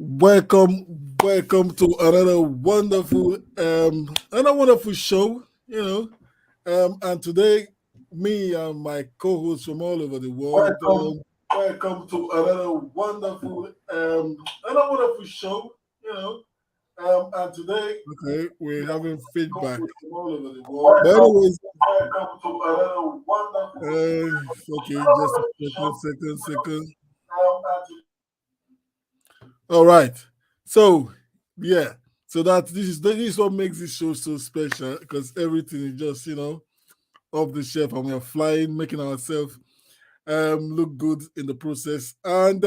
Welcome to another wonderful show. And today, me and my co-hosts from all over the world. Welcome to another wonderful show. And today, okay, we're having feedback. From all over the world. But anyways, welcome to another wonderful. Okay, just a second. All right. So yeah. So this is what makes this show so special because everything is just off the shelf and we are flying, making ourselves look good in the process. And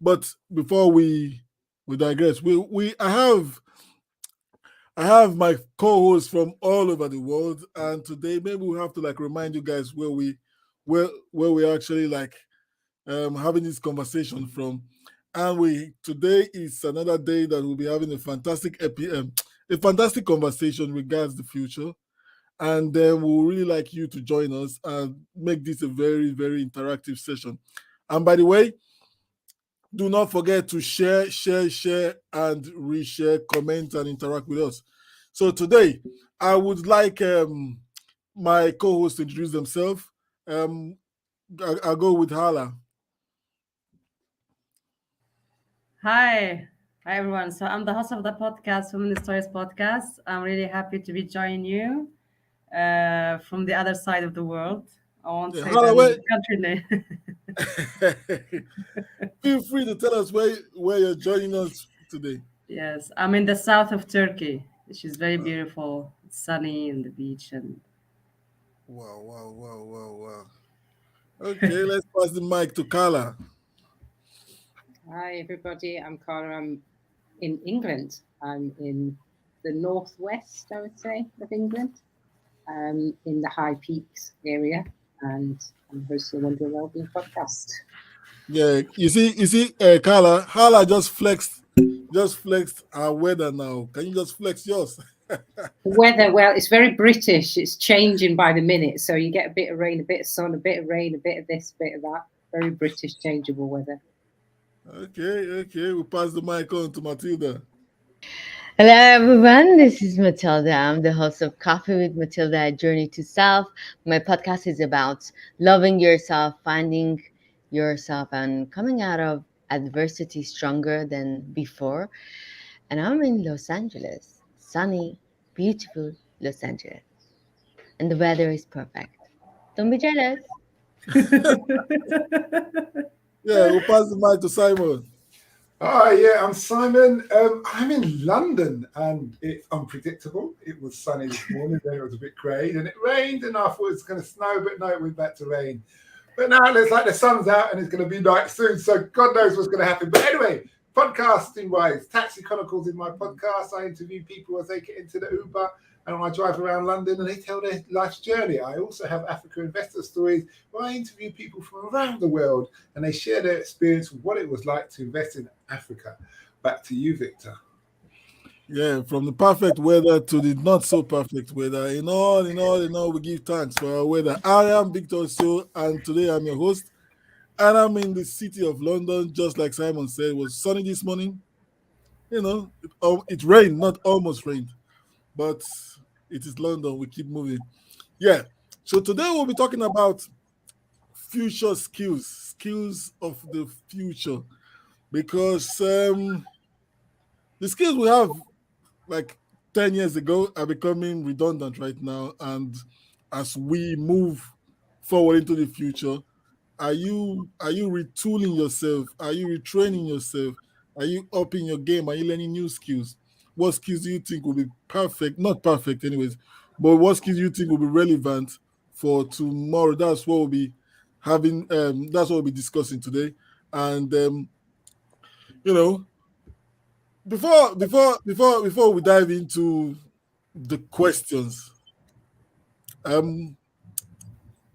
but before we digress, we I have my co-hosts from all over the world, and today maybe we have to like remind you guys where we actually like having this conversation from. And we today is another day that we'll be having a fantastic conversation regards the future. And then we'll really like you to join us and make this a very, very interactive session. And by the way, do not forget to share, and reshare, comment, and interact with us. So today, I would like my co-host to introduce themselves. Um, I'll go with Hala. Hi everyone. So I'm the host of the podcast, Women Stories Podcast. I'm really happy to be joining you from the other side of the world. I won't Yeah, say Hala, the country name. feel free to tell us where you're joining us today. Yes, I'm in the south of Turkey, which is very beautiful. It's sunny and the beach and Wow, wow, wow, wow, wow. Okay, let's pass the mic to Kala. Hi, everybody. I'm Cara. I'm in England. I'm in the northwest, I would say, of England, in the High Peaks area, and I'm hosting the Wonder Wellbeing podcast. Yeah, Kala. Hala just flexed our weather now. Can you just flex yours? The weather, well, it's very British. It's changing by the minute, so you get a bit of rain, a bit of sun, a bit of rain, a bit of this, a bit of that. Very British, changeable weather. Okay. We'll pass the mic on to Matilda. Hello, everyone. This is Matilda. I'm the host of Coffee with Matilda, A Journey to Self. My podcast is about loving yourself, finding yourself, and coming out of adversity stronger than before. And I'm in Los Angeles, sunny, beautiful Los Angeles. And the weather is perfect. Don't be jealous. Yeah, we'll pass the mic to Simon. Hi, yeah, I'm Simon. I'm in London and it's unpredictable. It was sunny this morning, then it was a bit grey, then it rained, and I thought it was going to snow, but no, it went back to rain. But now it looks like the sun's out and it's going to be night soon, so God knows what's going to happen. But anyway, podcasting wise, Taxi Chronicles is my podcast. I interview people as they get into the Uber and I drive around London and they tell their life's journey. I also have Africa Investor Stories where I interview people from around the world and they share their experience of what it was like to invest in Africa. Back to you, Victor. Yeah, from the perfect weather to the not so perfect weather. In all, we give thanks for our weather. I am Victor So, and today I'm your host. And I'm in the city of London, just like Simon said. It was sunny this morning. It rained, not almost rained, but it is London. We keep moving. Yeah. So today we'll be talking about future skills of the future, because the skills we have like 10 years ago are becoming redundant right now. And as we move forward into the future, are you retooling yourself? Are you retraining yourself? Are you upping your game? Are you learning new skills? What skills do you think will be perfect? Not perfect, anyways, but what skills do you think will be relevant for tomorrow? That's what we'll be having. That's what we'll be discussing today. And you know, before we dive into the questions, um,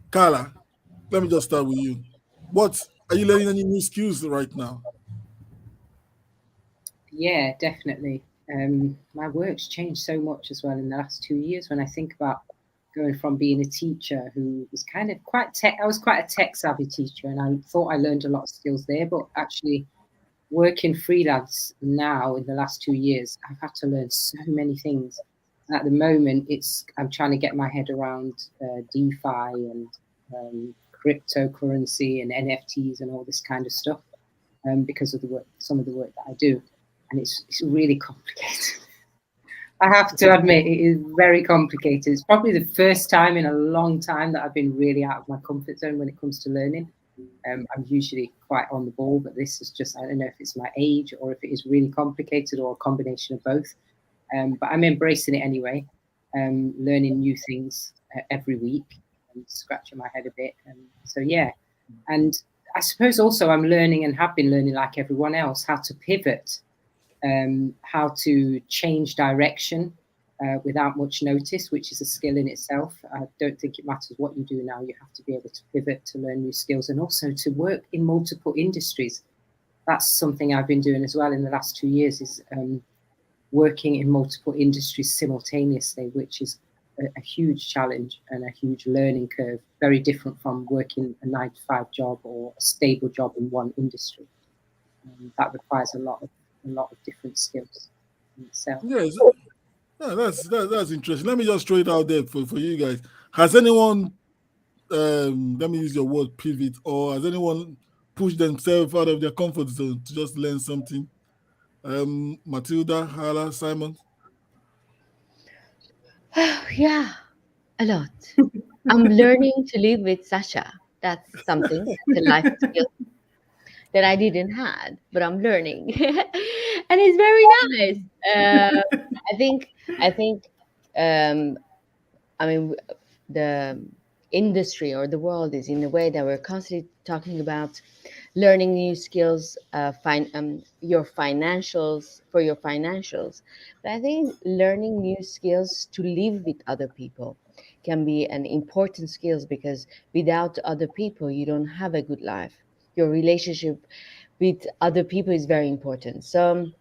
Carla, let me just start with you. What are you learning any new skills right now? Yeah, definitely. My work's changed so much as well in the last 2 years. When I think about going from being a teacher who was kind of quite tech, I was quite a tech savvy teacher, and I thought I learned a lot of skills there. But actually, working freelance now in the last 2 years, I've had to learn so many things. At the moment, I'm trying to get my head around DeFi and cryptocurrency and NFTs and all this kind of stuff because of some of the work that I do, and it's really complicated. I have to admit, it is very complicated. It's probably the first time in a long time that I've been really out of my comfort zone when it comes to learning. I'm usually quite on the ball, but this is just, I don't know if it's my age or if it is really complicated or a combination of both. But I'm embracing it anyway, learning new things every week and scratching my head a bit. So, yeah. And I suppose also I'm learning and have been learning like everyone else how to pivot, how to change direction without much notice, which is a skill in itself. I don't think it matters what you do now. You have to be able to pivot to learn new skills and also to work in multiple industries. That's something I've been doing as well in the last 2 years, is working in multiple industries simultaneously, which is a huge challenge and a huge learning curve, very different from working a 9-to-5 job or a stable job in one industry. That requires a lot of different skills in itself. Yes. Yeah, that's interesting. Let me just throw it out there for you guys. Has anyone, let me use your word, pivot, or has anyone pushed themselves out of their comfort zone to just learn something? Matilda, Hala, Simon? Yeah, a lot. I'm learning to live with Sasha. That's something. That's a life skill that I didn't have, but I'm learning, and it's very nice. I think. I mean, the industry or the world is in a way that we're constantly talking about learning new skills, your financials for your financials. But I think learning new skills to live with other people can be an important skills, because without other people, you don't have a good life. Your relationship with other people is very important. So,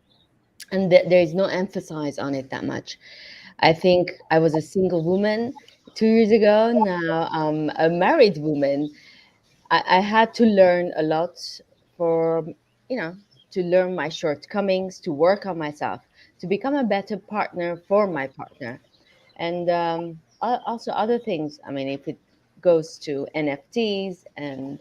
and there is no emphasis on it that much. I think I was a single woman 2 years ago. Now I'm a married woman. I had to learn a lot for, to learn my shortcomings, to work on myself, to become a better partner for my partner. And also other things. I mean, if it goes to NFTs and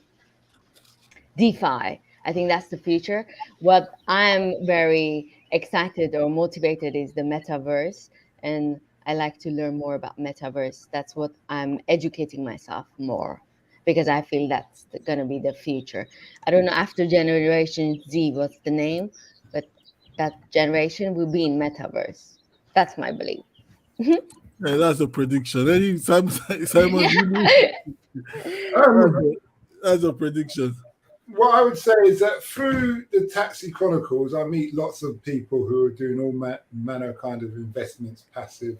DeFi, I think that's the future. What I'm very excited or motivated is the metaverse, and I like to learn more about metaverse. That's what I'm educating myself more, because I feel that's going to be the future. I don't know after Generation Z what's the name, but that generation will be in metaverse. That's my belief. Yeah, that's a prediction. Simon, that's a prediction. What I would say is that through the Taxi Chronicles, I meet lots of people who are doing all manner kind of investments, passive,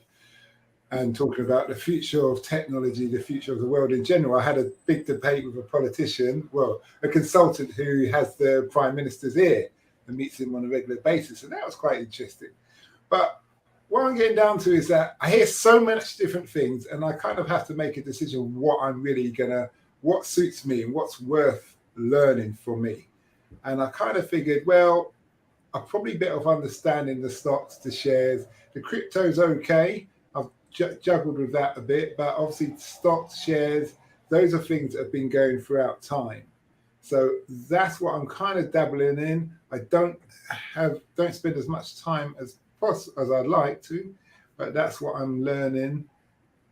and talking about the future of technology, the future of the world in general. I had a big debate with a politician, well, a consultant who has the Prime Minister's ear and meets him on a regular basis, and that was quite interesting. But what I'm getting down to is that I hear so much different things, and I kind of have to make a decision what suits me and what's worth learning for me. And I kind of figured, well, I'm probably a bit of understanding the stocks, the shares, the crypto's okay. I've juggled with that a bit, but obviously stocks, shares, those are things that have been going throughout time. So that's what I'm kind of dabbling in. I don't spend as much time as I'd like to, but that's what I'm learning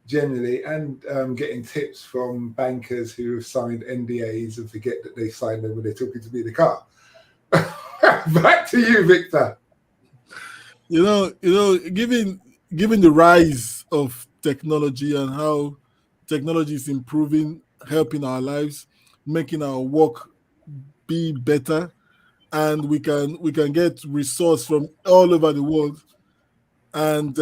generally, and getting tips from bankers who have signed NDAs and forget that they signed them when they're talking to me in the car. Back to you, Victor. Given the rise of technology and how technology is improving, helping our lives, making our work be better, and we can get resource from all over the world, and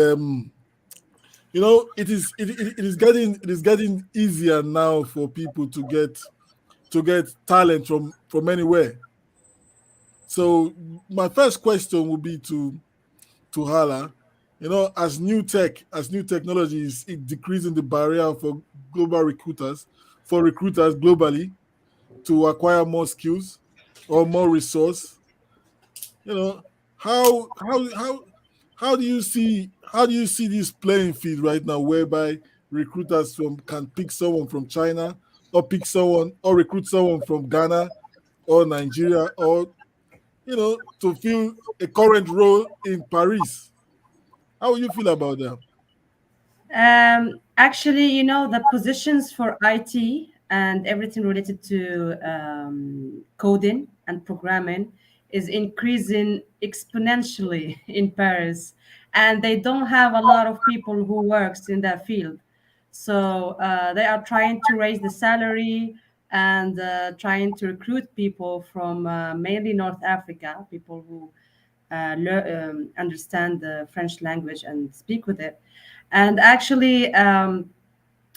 it is getting easier now for people to get talent from anywhere. So my first question would be to Hala, as new technology is decreasing the barrier for recruiters globally to acquire more skills or more resource. You know, how how how how do you see this playing field right now, whereby recruiters from can pick someone from China, or pick someone or recruit someone from Ghana or Nigeria, or to fill a current role in Paris? How will you feel about that? Actually, the positions for IT and everything related to coding and programming is increasing exponentially in Paris, and they don't have a lot of people who works in that field. So they are trying to raise the salary and trying to recruit people from mainly North Africa, people who understand the French language and speak with it. And actually,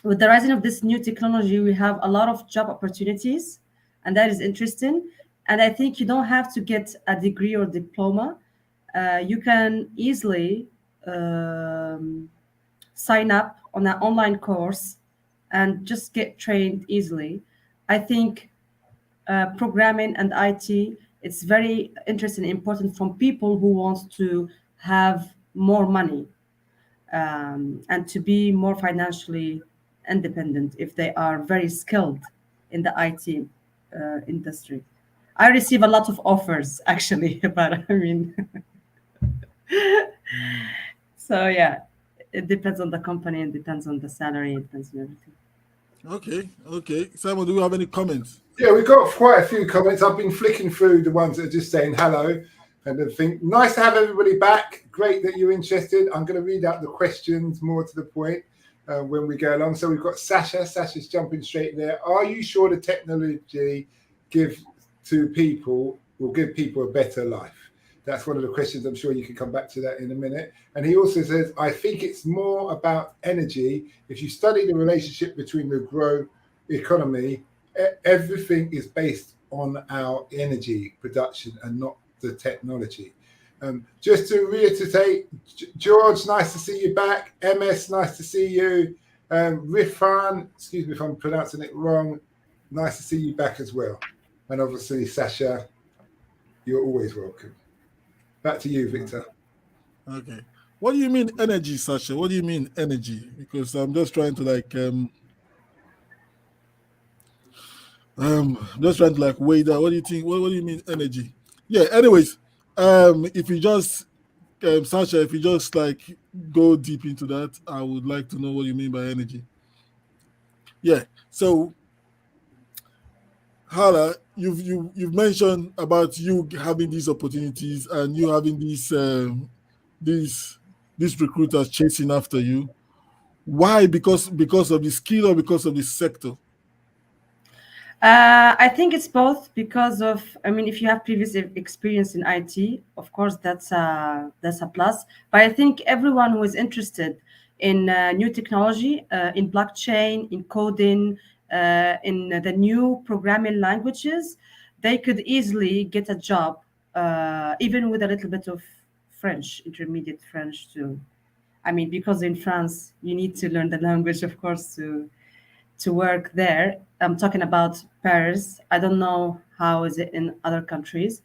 with the rising of this new technology, we have a lot of job opportunities, and that is interesting. And I think you don't have to get a degree or diploma. You can easily sign up on an online course and just get trained easily. I think programming and IT, it's very interesting and important from people who want to have more money and to be more financially independent if they are very skilled in the IT industry. I receive a lot of offers actually, but I mean, so yeah, it depends on the company, it depends on the salary, it depends on everything. Okay. Simon, do you have any comments? Yeah, we've got quite a few comments. I've been flicking through the ones that are just saying hello and everything. Nice to have everybody back. Great that you're interested. I'm going to read out the questions more to the point when we go along. So we've got Sasha. Sasha's jumping straight there. Are you sure the technology will give people a better life? That's one of the questions. I'm sure you can come back to that in a minute. And he also says, I think it's more about energy. If you study the relationship between the growth economy, everything is based on our energy production and not the technology. Just to reiterate, George, nice to see you back. MS, nice to see you. Rifan, excuse me if I'm pronouncing it wrong, nice to see you back as well. And obviously, Sasha, you're always welcome. Back to you, Victor. Okay. What do you mean energy, Sasha? What do you mean energy? Because I'm just trying to weigh that. What do you think? What do you mean energy? Yeah. Anyways, if you just Sasha, if you just go deep into that, I would like to know what you mean by energy. Yeah. So, Hala, you've mentioned about you having these opportunities and you having these recruiters chasing after you. Why? Because of the skill or because of the sector? I think it's both because of, I mean, if you have previous experience in IT, of course, that's a plus. But I think everyone who is interested in new technology, in blockchain, in coding, in the new programming languages, they could easily get a job, even with a little bit of French, intermediate French too. I mean, because in France, you need to learn the language, of course, to work there. I'm talking about Paris. I don't know how is it in other countries.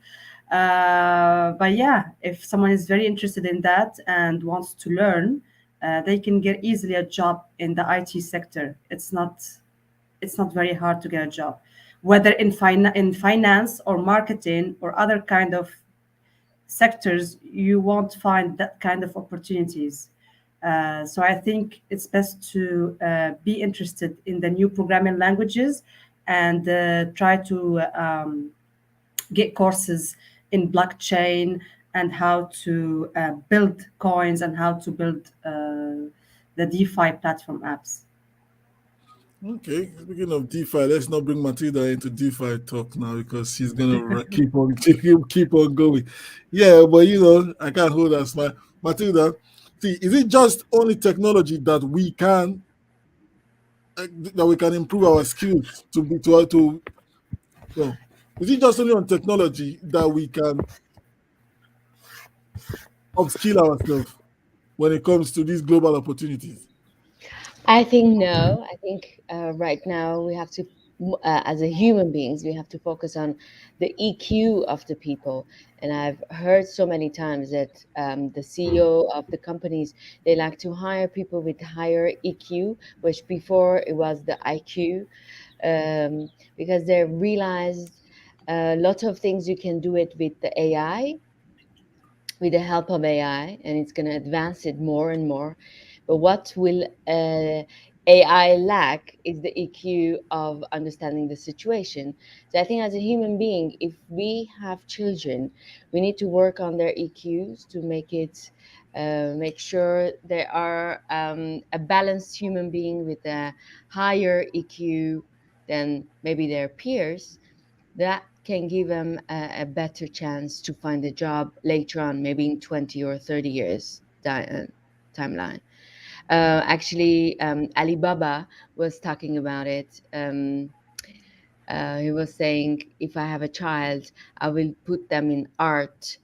But yeah, if someone is very interested in that and wants to learn, they can get easily a job in the IT sector. It's not very hard to get a job, whether in finance or marketing or other kind of sectors. You won't find that kind of opportunities. So I think it's best to be interested in the new programming languages and try to get courses in blockchain and how to build coins and how to build the DeFi platform apps. Okay. Speaking of DeFi, let's not bring Matilda into DeFi talk now because she's gonna keep on going. Yeah, but I can't hold that smile. Matilda, see, is it just only technology that we can improve our skills to be to no. Is it just only on technology that we can upskill ourselves when it comes to these global opportunities? I think no. I think right now we have to as a human beings, we have to focus on the EQ of the people. And I've heard so many times that the CEO of the companies, they like to hire people with higher EQ, which before it was the IQ, because they realized a lot of things you can do it with the AI, with the help of AI, and it's going to advance it more and more. But what will AI lack is the EQ of understanding the situation. So I think as a human being, if we have children, we need to work on their EQs to make sure they are a balanced human being with a higher EQ than maybe their peers. That can give them a better chance to find a job later on, maybe in 20 or 30 years timeline. Actually, Alibaba was talking about it. He was saying, if I have a child, I will put them in art,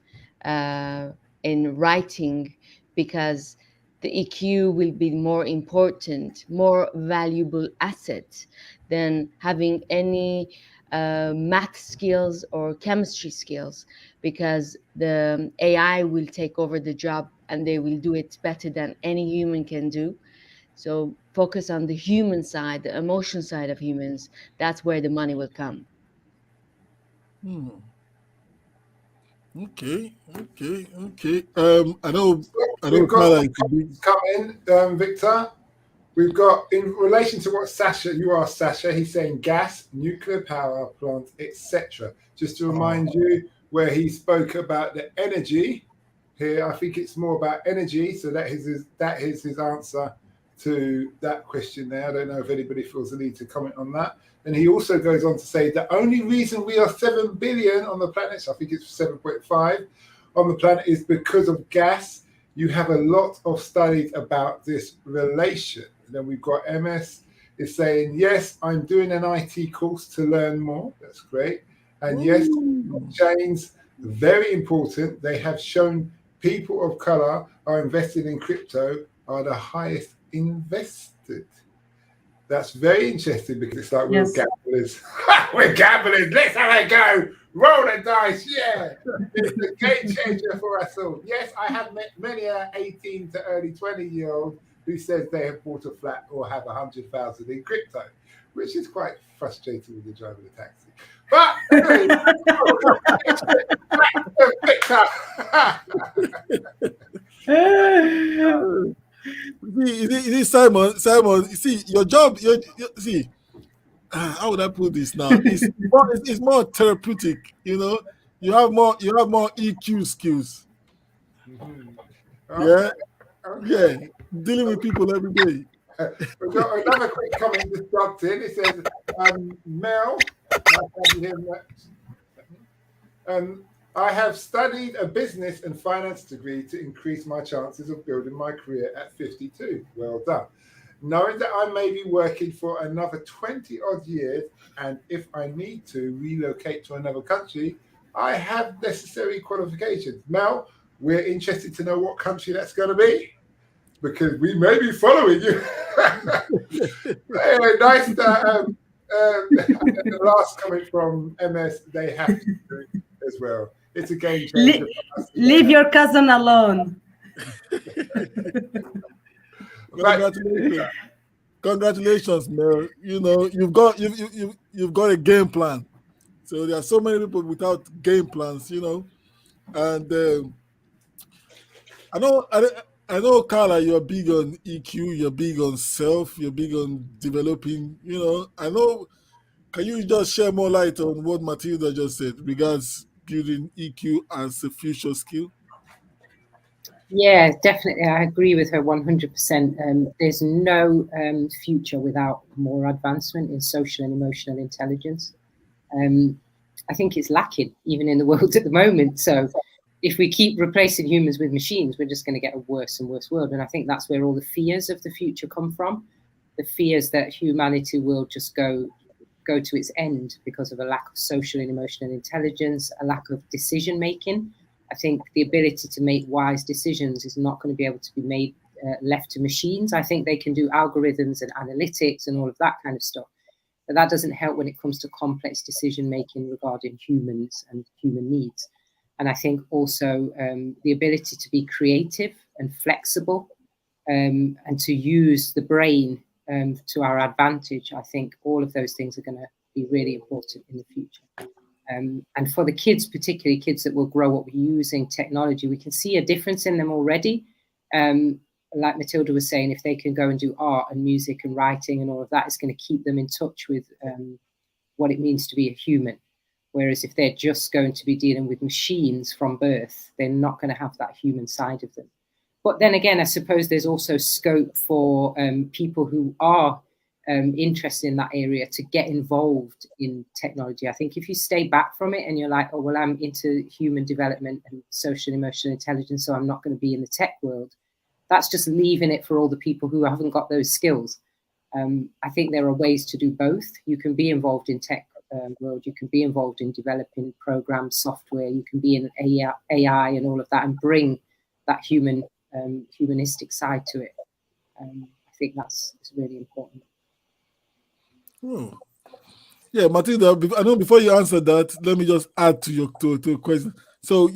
in writing, because the EQ will be more important, more valuable asset than having any math skills or chemistry skills, because the AI will take over the job and they will do it better than any human can do. So focus on the human side, the emotion side of humans. That's where the money will come. Okay. I know, We've got Carla, it could be. come in, Victor. We've got, in relation to what you asked Sasha, he's saying gas, nuclear power plants, etc. Just to remind you, where he spoke about the energy, here I think it's more about energy. So that is his answer to that question there. I don't know if anybody feels the need to comment on that. And he also goes on to say the only reason we are 7 billion on the planet, so I think it's 7.5 on the planet, is because of gas. You have a lot of studies about this relation. And then we've got MS is saying, yes, I'm doing an IT course to learn more. That's great. And yes, blockchains, very important. They have shown people of color are invested in crypto are the highest invested. That's very interesting, because it's like, Yes. we're gamblers. We're gamblers. Let's have a go. Roll the dice. Yeah. It's a game changer for us all. Yes, I have met many 18 to early 20-year-olds who says they have bought a flat or have 100,000 in crypto, which is quite frustrating when you're driving a taxi. But See, Simon, you see, your job, see, how would I put this now? It's more therapeutic, you know. You have more EQ skills. Yeah, yeah, dealing with people every day. We've got another quick comment just dropped in. It says, Mel, I have studied a business and finance degree to increase my chances of building my career at 52. Well done. Knowing that I may be working for another 20 odd years, and if I need to relocate to another country, I have necessary qualifications. Mel, we're interested to know what country that's going to be, because we may be following you. Anyway, nice. The last comment from MS, they have to do it as well. It's a game changer. Leave your cousin alone. Congratulations, Mel. You know, you've got a game plan. So there are so many people without game plans, you know. And I know, Carla, you're big on EQ, you're big on self, you're big on developing, you know. I know, can you just share more light on what Matilda just said regards building EQ as a future skill? Yeah, definitely. I agree with her 100%. There's no future without more advancement in social and emotional intelligence. I think it's lacking even in the world at the moment. So if we keep replacing humans with machines, we're just going to get a worse and worse world. And I think that's where all the fears of the future come from. The fears that humanity will just go to its end because of a lack of social and emotional intelligence, a lack of decision making. I think the ability to make wise decisions is not going to be able to be made left to machines. I think they can do algorithms and analytics and all of that kind of stuff. but that doesn't help when it comes to complex decision making regarding humans and human needs. And I think also the ability to be creative and flexible and to use the brain to our advantage. I think all of those things are going to be really important in the future. And for the kids, particularly kids that will grow up using technology, we can see a difference in them already. Like Matilda was saying, if they can go and do art and music and writing and all of that, it's going to keep them in touch with what it means to be a human. Whereas if they're just going to be dealing with machines from birth, they're not going to have that human side of them. But then again, I suppose there's also scope for people who are interested in that area to get involved in technology. I think if you stay back from it and you're like, oh, well, I'm into human development and social and emotional intelligence, so I'm not going to be in the tech world, that's just leaving it for all the people who haven't got those skills. I think there are ways to do both. You can be involved in tech world, you can be involved in developing programs, software, you can be in AI and all of that, and bring that humanistic side to it. I think that's really important. Oh. Yeah, Matilda, I know before you answer that, let me just add to your to a question. So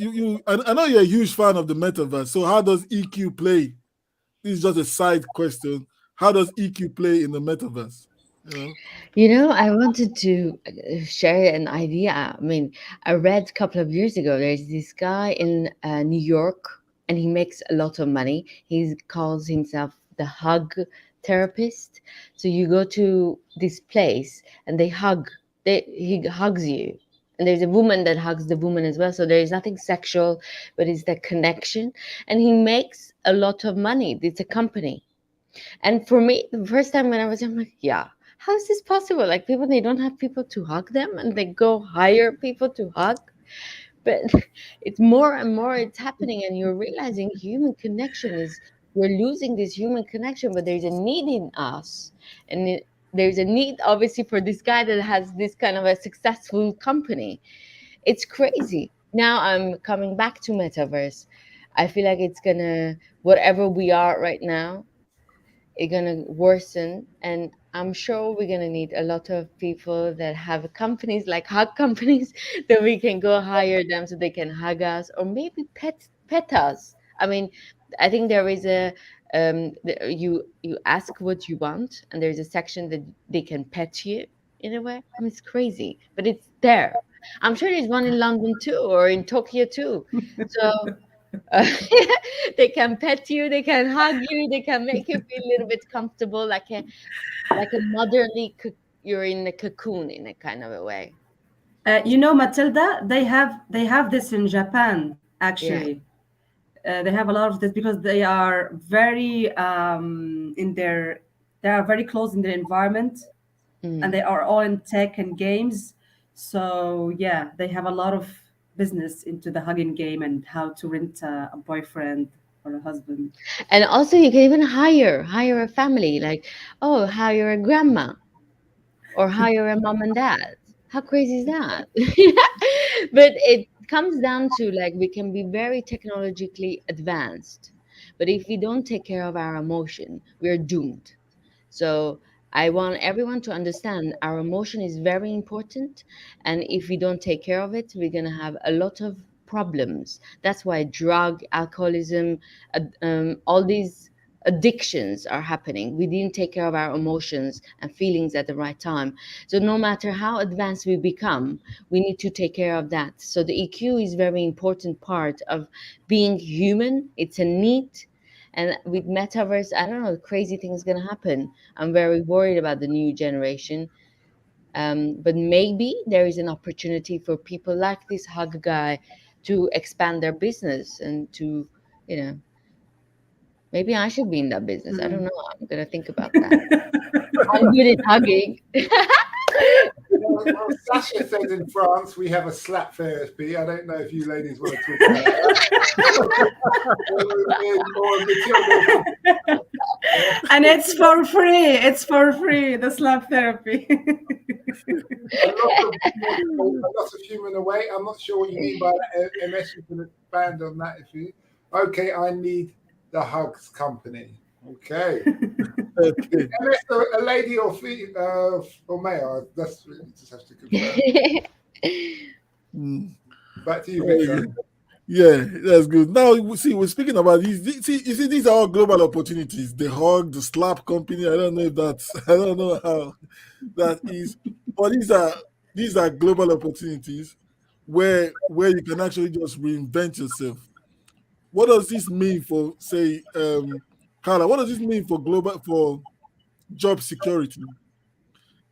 I know you're a huge fan of the metaverse. So how does EQ play? This is just a side question. How does EQ play in the metaverse? I wanted to share an idea. I mean, I read a couple of years ago, there's this guy in New York, and he makes a lot of money. He calls himself the hug therapist. So you go to this place and he hugs you. And there's a woman that hugs the woman as well. So there is nothing sexual, but it's the connection. And he makes a lot of money. It's a company. And for me, the first time when I'm like, yeah, how is this possible? Like people, they don't have people to hug them and they go hire people to hug. But it's more and more it's happening, and you're realizing human connection is, we're losing this human connection, but there's a need in us. And there's a need, obviously, for this guy that has this kind of a successful company. It's crazy. Now I'm coming back to metaverse. I feel like it's going to, whatever we are right now, it's going to worsen. And I'm sure we're going to need a lot of people that have companies like hug companies that we can go hire them so they can hug us, or maybe pet us. I mean, I think there is a you ask what you want, and there's a section that they can pet you in a way. I mean, it's crazy, but it's there. I'm sure there's one in London too, or in Tokyo too. So they can pet you, they can hug you, they can make you feel a little bit comfortable, like a motherly. You're in a cocoon in a kind of a way. Matilda, they have this in Japan actually. Yeah. They have a lot of this because they are very they are very close in their environment, and they are all in tech and games. So yeah, they have a lot of business into the hugging game and how to rent a boyfriend or a husband. And also you can even hire a family, like, oh, hire a grandma or hire a mom and dad. How crazy is that? But it comes down to, like, we can be very technologically advanced, but if we don't take care of our emotion, we're doomed. So I want everyone to understand our emotion is very important, and if we don't take care of it, we're going to have a lot of problems. That's why drug, alcoholism, all these addictions are happening. We didn't take care of our emotions and feelings at the right time. So no matter how advanced we become, we need to take care of that. So the EQ is very important part of being human. It's a need. And with metaverse, I don't know, crazy things going to happen. I'm very worried about the new generation. But maybe there is an opportunity for people like this hug guy to expand their business and to, maybe I should be in that business. I don't know. I'm going to think about that. I'm good at hugging. Well, Sasha says in France we have a slap therapy. I don't know if you ladies want to talk about that. And it's for free. It's for free, the slap therapy. a lot of human away. I'm not sure what you mean by that. MS, you can expand on that if you. Okay, I need the hugs company. Okay. Okay. Unless a lady or male, that's really just have to confirm. Mm. Back to you, Very Victor. good. Yeah, that's good. Now, see, we're speaking about these. See, you see, these are all global opportunities. The hug, the slap company. I don't know if that's. I don't know how that is, but these are global opportunities where you can actually just reinvent yourself. What does this mean for, say, Carla? What does this mean for job security?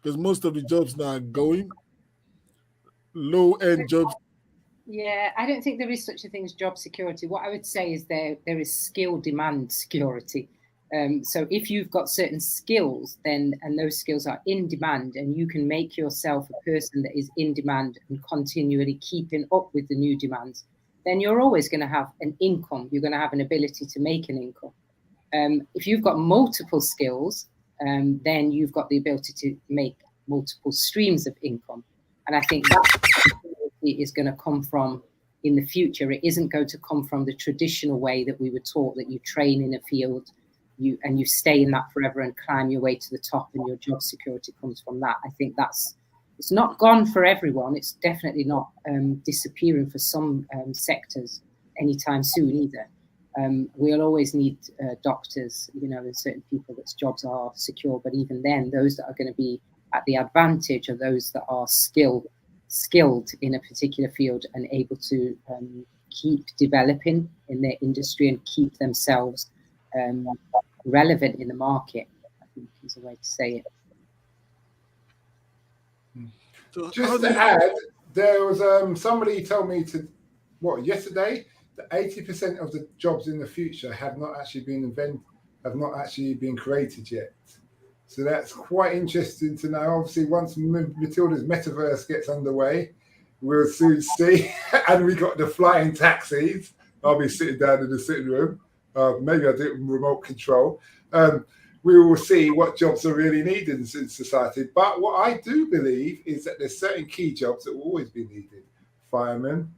Because most of the jobs now are going low end jobs. Yeah, I don't think there is such a thing as job security. What I would say is there is skill demand security. So if you've got certain skills, then and those skills are in demand, and you can make yourself a person that is in demand and continually keeping up with the new demands, then you're always going to have an income. You're going to have an ability to make an income. If you've got multiple skills, then you've got the ability to make multiple streams of income. And I think that is going to come from in the future. It isn't going to come from the traditional way that we were taught, that you train in a field, you stay in that forever and climb your way to the top, and your job security comes from that. I think it's not gone for everyone. It's definitely not disappearing for some sectors anytime soon either. We'll always need doctors, and certain people that's jobs are secure. But even then, those that are going to be at the advantage are those that are skilled in a particular field and able to keep developing in their industry and keep themselves relevant in the market, I think is a way to say it. So Just to add, there was somebody told me yesterday that 80% of the jobs in the future have not actually been created yet. So that's quite interesting to know. Obviously, once Matilda's metaverse gets underway, we'll soon see. And we got the flying taxis. I'll be sitting down in the sitting room. Maybe I'll do it with remote control. We will see what jobs are really needed in society. But what I do believe is that there's certain key jobs that will always be needed. Firemen,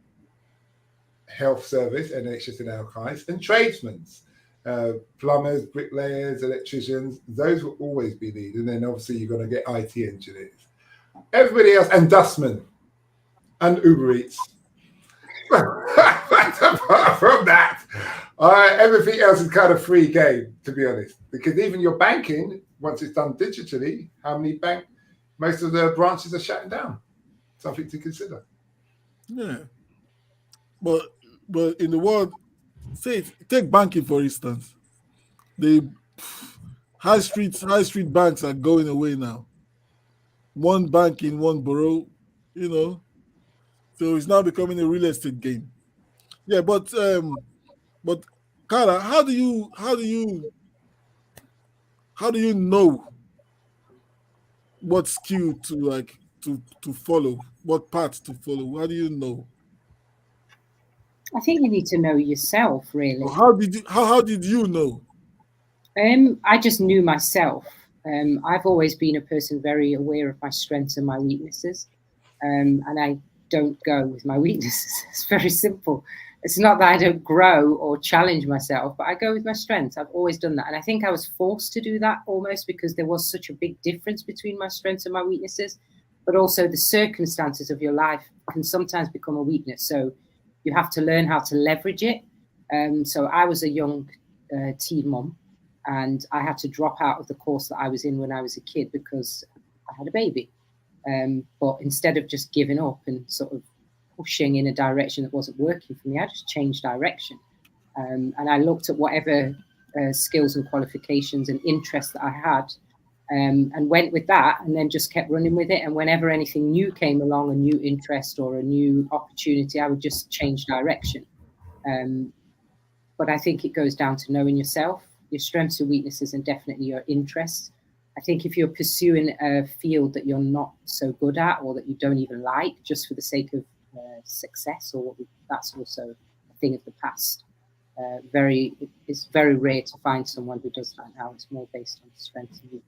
health service, NHS and archives, and tradesmen. Plumbers, bricklayers, electricians, those will always be needed. And then obviously you're going to get IT engineers. Everybody else, and dustmen, and Uber Eats. Apart from that, everything else is kind of free game, to be honest. Because even your banking, once it's done digitally, most of the branches are shutting down. Something to consider. Yeah, but in the world, take banking for instance. The high street banks are going away now. One bank in one borough, so it's now becoming a real estate game. Yeah, but Carla, how do you know what skill to follow, what path to follow? How do you know? I think you need to know yourself, really. How did you know? I just knew myself. I've always been a person very aware of my strengths and my weaknesses, and I don't go with my weaknesses. It's very simple. It's not that I don't grow or challenge myself, but I go with my strengths. I've always done that, and I think I was forced to do that almost because there was such a big difference between my strengths and my weaknesses. But also the circumstances of your life can sometimes become a weakness. So you have to learn how to leverage it. So I was a young teen mum, and I had to drop out of the course that I was in when I was a kid because I had a baby. But instead of just giving up and sort of pushing in a direction that wasn't working for me, I just changed direction. And I looked at whatever skills and qualifications and interests that I had, and went with that, and then just kept running with it. And whenever anything new came along, a new interest or a new opportunity, I would just change direction. But I think it goes down to knowing yourself, your strengths, your weaknesses, and definitely your interests. I think if you're pursuing a field that you're not so good at or that you don't even like just for the sake of success, that's also a thing of the past. It's very rare to find someone who does that now. It's more based on strengths and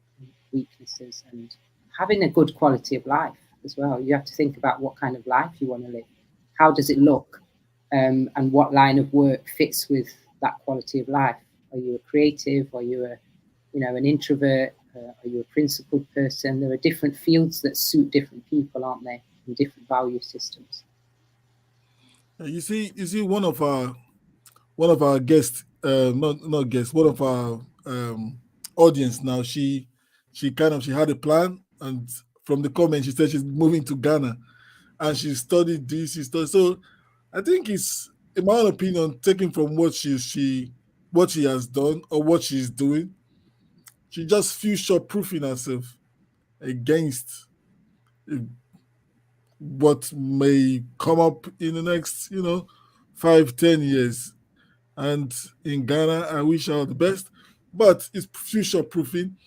weaknesses and having a good quality of life as well. You have to think about what kind of life you want to live. How does it look? And what line of work fits with that quality of life? Are you a creative? Are you an introvert? Are you a principled person? There are different fields that suit different people, aren't there? And different value systems. You see, one of our guests, not guests, one of our audience now. She had a plan, and from the comment she said she's moving to Ghana, and she studied this. So I think it's, in my own opinion, taken from what she has done or what she's doing. She just future proofing herself against what may come up in the next 5-10 years. And in Ghana, I wish her the best, but it's future proofing.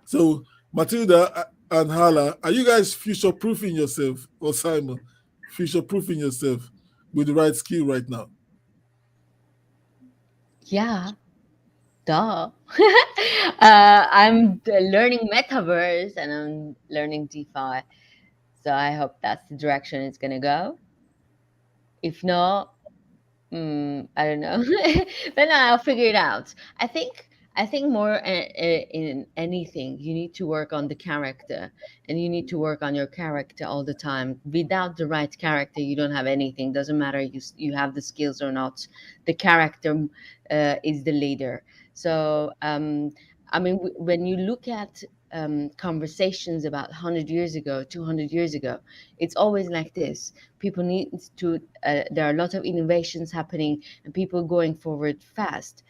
So Matilda and Hala, are you guys future proofing yourself, or Simon future proofing yourself with the right skill right now? Yeah, duh. I'm learning metaverse and I'm learning DeFi. So I hope that's the direction it's going to go. If not, I don't know. But no, I'll figure it out. I think more in anything, you need to work on the character, and you need to work on your character all the time. Without the right character, you don't have anything. Doesn't matter you have the skills or not. The character is the leader. So I mean, when you look at conversations about 100 years ago, 200 years ago, it's always like this. People need to, there are a lot of innovations happening and people going forward fast.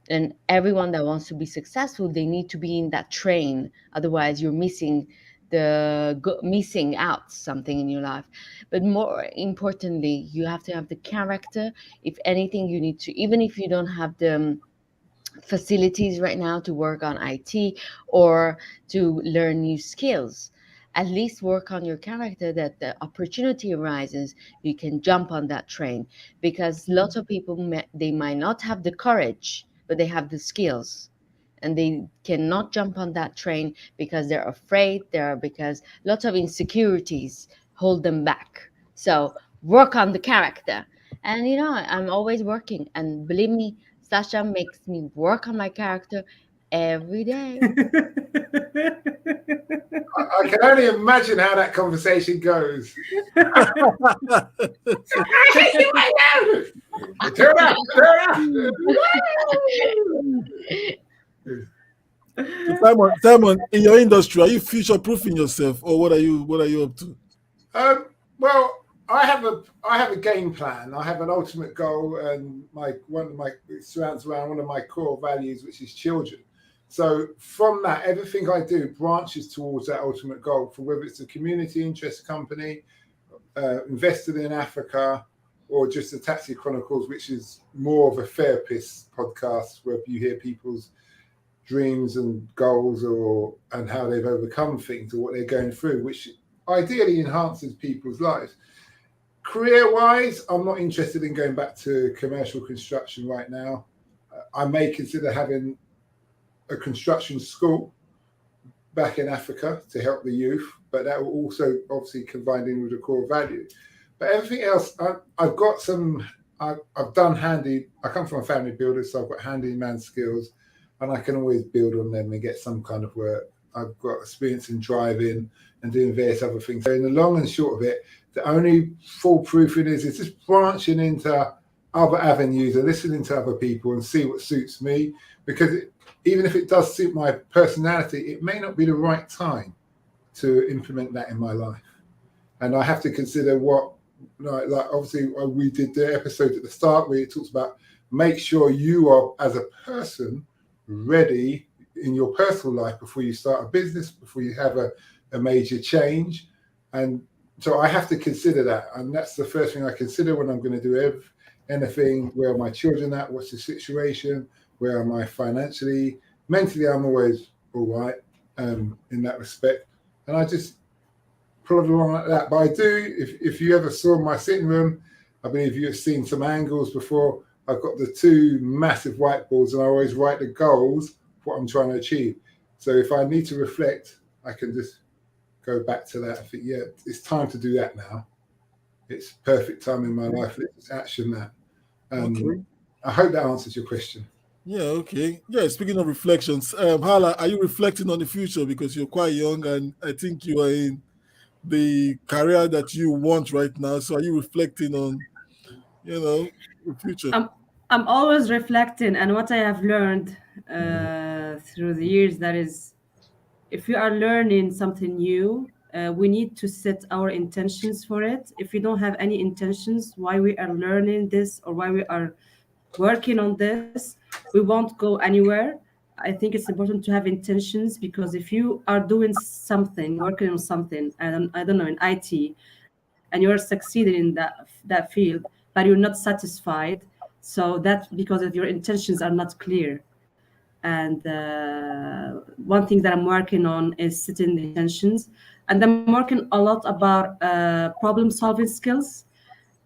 And everyone that wants to be successful, they need to be in that train. Otherwise, you're missing out something in your life. But more importantly, you have to have the character. If anything, you need to, even if you don't have the facilities right now to work on IT or to learn new skills, at least work on your character, that the opportunity arises, you can jump on that train. Because lots of people, they might not have the courage, but they have the skills, and they cannot jump on that train because they're afraid, because lots of insecurities hold them back. So work on the character. And I'm always working, and believe me, Sasha makes me work on my character every day. I can only imagine how that conversation goes. I hate you right now. Turn up. So Simon, in your industry, are you future proofing yourself, or what are you up to? Well, I have a game plan. I have an ultimate goal, and it surrounds around one of my core values, which is children. So from that, everything I do branches towards that ultimate goal, for whether it's a community interest company, invested in Africa, or just the Taxi Chronicles, which is more of a therapist podcast where you hear people's dreams and goals and how they've overcome things or what they're going through, which ideally enhances people's lives. Career-wise, I'm not interested in going back to commercial construction right now. I may consider having a construction school back in Africa to help the youth, but that will also obviously combine in with the core value. But everything else, I've done handy. I come from a family builder, so I've got handyman skills, and I can always build on them and get some kind of work. I've got experience in driving and doing various other things. So in the long and short of it, the only foolproofing is just branching into other avenues and listening to other people and see what suits me. Because even if it does suit my personality, it may not be the right time to implement that in my life. And I have to consider what, like obviously we did the episode at the start where it talks about make sure you are, as a person, ready in your personal life before you start a business, before you have a major change. And so I have to consider that. And that's the first thing I consider when I'm going to do anything. Where are my children at? What's the situation? Where am I financially? Mentally, I'm always all right in that respect. And I just plod along like that. But I do, if you ever saw my sitting room, I believe you've seen some angles before. I've got the two massive whiteboards and I always write the goals, what I'm trying to achieve. So if I need to reflect, I can just go back to that. I think, yeah, it's time to do that now. It's perfect time in my life. Let's action that. Okay. I hope that answers your question. Yeah, okay. Yeah, speaking of reflections, Hala, are you reflecting on the future because you're quite young and I think you are in the career that you want right now. So are you reflecting on, the future? I'm I'm always reflecting, and what I have learned through the years, that is, if we are learning something new, we need to set our intentions for it. If we don't have any intentions why we are learning this or why we are working on this, we won't go anywhere. I think it's important to have intentions, because if you are doing something, working on something, and I don't know, in IT, and you're succeeding in that field, but you're not satisfied, so that's because of your intentions are not clear. And one thing that I'm working on is setting the intentions, and I'm working a lot about problem solving skills,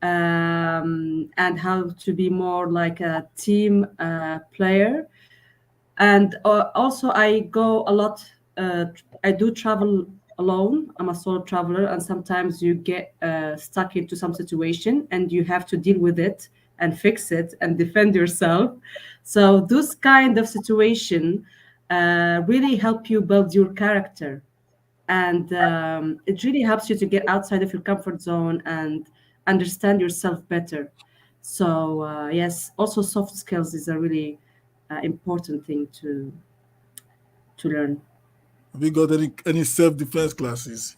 and how to be more like a team player. And also I go a lot, I do travel alone. I'm a solo traveler, and sometimes you get stuck into some situation and you have to deal with it and fix it and defend yourself. So those kind of situation really help you build your character, and it really helps you to get outside of your comfort zone and understand yourself better. So yes, also soft skills is a really important thing to learn. Have you got any self-defense classes?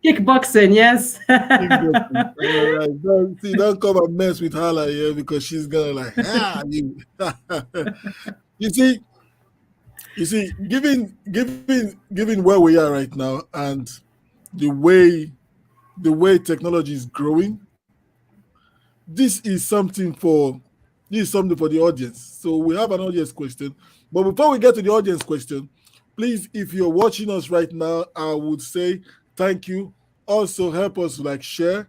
Kickboxing, yes. Kickboxing. All right. Don't come and mess with Hala here because she's gonna like, you. you see, given where we are right now and the way technology is growing, this is something for the audience. So we have an audience question. But before we get to the audience question, please, if you're watching us right now, I would say thank you. Also, help us to like share,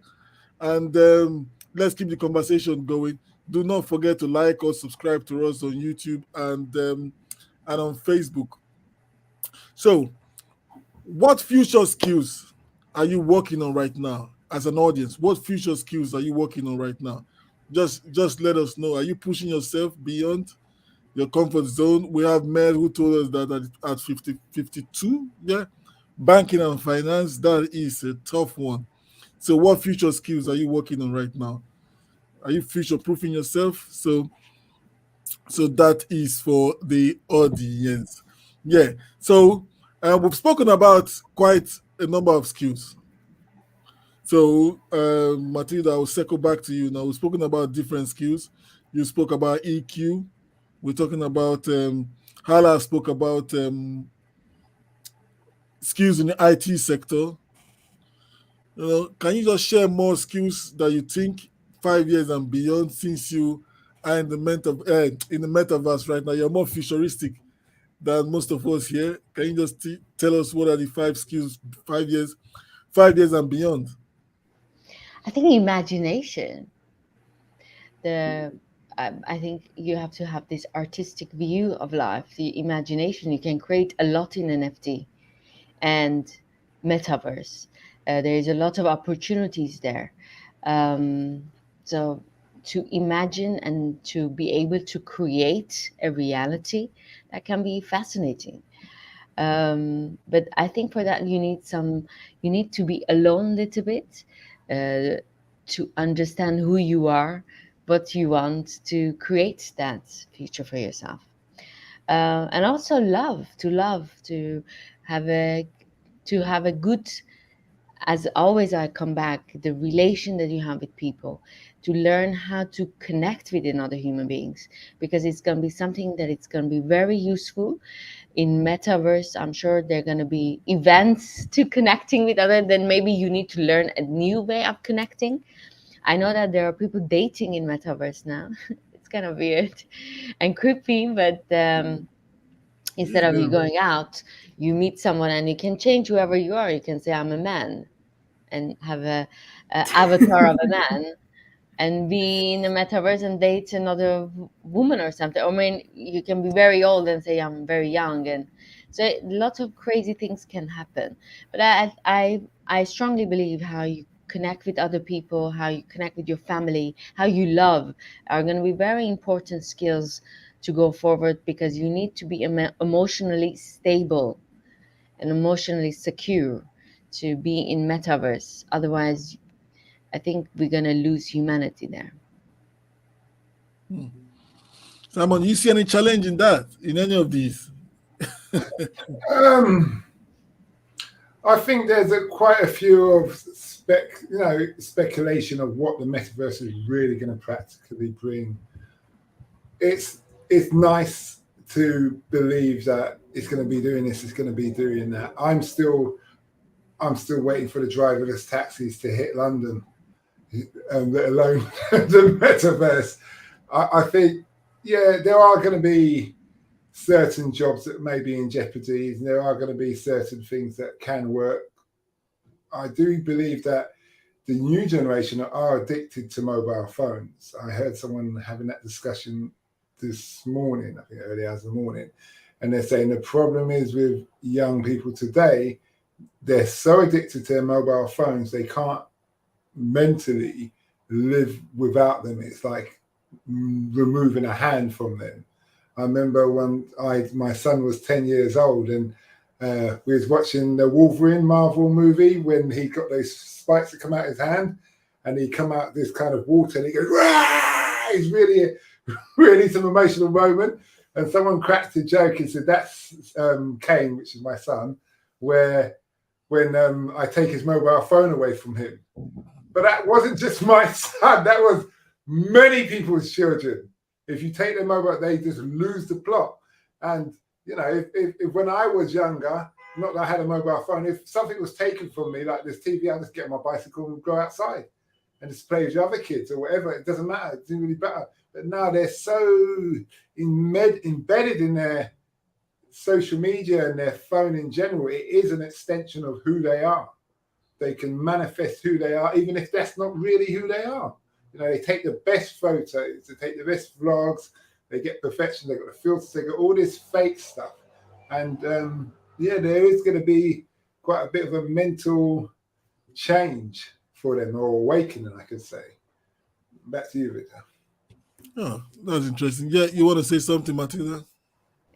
and let's keep the conversation going. Do not forget to like or subscribe to us on YouTube and on Facebook. So, what future skills are you working on right now as an audience? What future skills are you working on right now? Just let us know. Are you pushing yourself beyond your comfort zone? We have men who told us that at 50, 52, yeah, banking and finance, that is a tough one. So what future skills are you working on right now? Are you future proofing yourself? So that is for the audience. Yeah. So we've spoken about quite a number of skills. So Matilda, I will circle back to you now. We've spoken about different skills. You spoke about EQ. We're talking about Hala spoke about skills in the IT sector. Can you just share more skills that you think 5 years and beyond, since you are in the metaverse right now? You're more futuristic than most of us here. Can you just tell us what are the 5 skills 5 years and beyond? I think imagination. I think you have to have this artistic view of life, the imagination. You can create a lot in NFT and metaverse. There is a lot of opportunities there. So to imagine and to be able to create a reality, that can be fascinating. But I think for that you need to be alone a little bit, to understand who you are, what you want to create that future for yourself, and also love to have a good, as always I come back, the relation that you have with people, to learn how to connect with another human beings, because it's going to be something that it's going to be very useful in metaverse. I'm sure there are going to be events to connecting with other, then maybe you need to learn a new way of connecting. I know that there are people dating in metaverse now. It's kind of weird and creepy, but instead of you Yeah. going out, you meet someone and you can change whoever you are. You can say I'm a man and have a avatar of a man and be in the metaverse and date another woman or something. I mean, you can be very old and say I'm very young, and so lots of crazy things can happen. But I strongly believe how connect with other people, how you connect with your family, how you love are going to be very important skills to go forward, because you need to be emotionally stable and emotionally secure to be in metaverse. Otherwise, I think we're going to lose humanity there. Simon, you see any challenge in that, in any of these? I think there's quite a few of speculation of what the metaverse is really going to practically bring. It's nice to believe that it's going to be doing this, it's going to be doing that. I'm still waiting for the driverless taxis to hit London, let alone the metaverse. I think, yeah, there are going to be certain jobs that may be in jeopardy, and there are going to be certain things that can work. I do believe that the new generation are addicted to mobile phones. I heard someone having that discussion this morning, I think early hours of the morning, and they're saying the problem is with young people today, they're so addicted to their mobile phones, they can't mentally live without them. It's like removing a hand from them. I remember when my son was 10 years old, and we was watching the Wolverine Marvel movie when he got those spikes that come out his hand, and he come out this kind of water, and he goes, "Rah!" It's really some emotional moment. And someone cracked a joke and said, that's Kane, which is my son, where when I take his mobile phone away from him. But that wasn't just my son, that was many people's children. If you take their mobile, they just lose the plot. And, you know, if when I was younger, not that I had a mobile phone, if something was taken from me, like this TV, I'd just get on my bicycle and go outside and just play with the other kids or whatever. It doesn't matter. It doesn't really matter. But now they're so embedded in their social media and their phone in general. It is an extension of who they are. They can manifest who they are, even if that's not really who they are. You know, they take the best photos, they take the best vlogs, they get perfection, they got the filters, they got all this fake stuff. And yeah, there is going to be quite a bit of a mental change for them, or awakening, I could say. Back to you, Victor. Oh, that's interesting. Yeah, you want to say something, Matilda?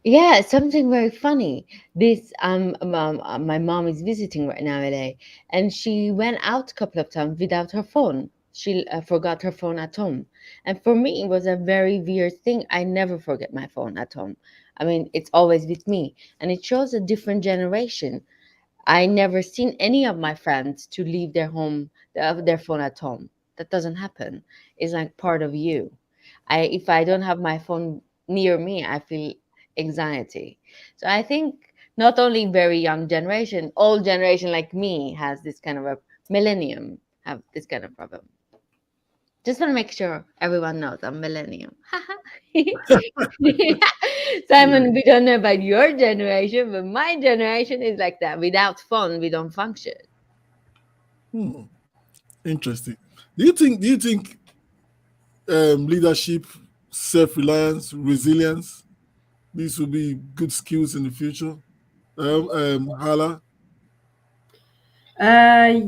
Yeah, something very funny. This my mom is visiting right now in LA, and she went out a couple of times without her phone. She forgot her phone at home, and for me, it was a very weird thing. I never forget my phone at home. I mean, it's always with me, and it shows a different generation. I never seen any of my friends to leave their home, their phone at home. That doesn't happen. It's like part of you. If I don't have my phone near me, I feel anxiety. So I think not only very young generation, old generation like me has this kind of a millennium have this kind of problem. Just want to make sure everyone knows I'm millennium. Simon, we don't know about your generation, but my generation is like that. Without phone, we don't function. Interesting. Do you think leadership, self-reliance, resilience, these will be good skills in the future? Hala?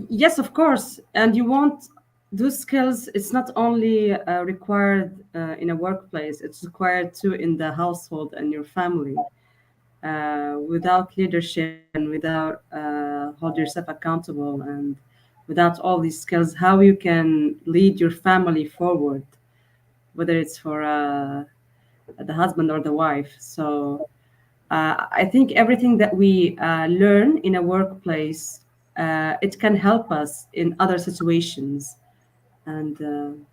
Yes, of course. And you want those skills. It's not only required in a workplace, it's required too in the household and your family. Without leadership and without hold yourself accountable and without all these skills, how you can lead your family forward, whether it's for the husband or the wife. So I think everything that we learn in a workplace, it can help us in other situations. And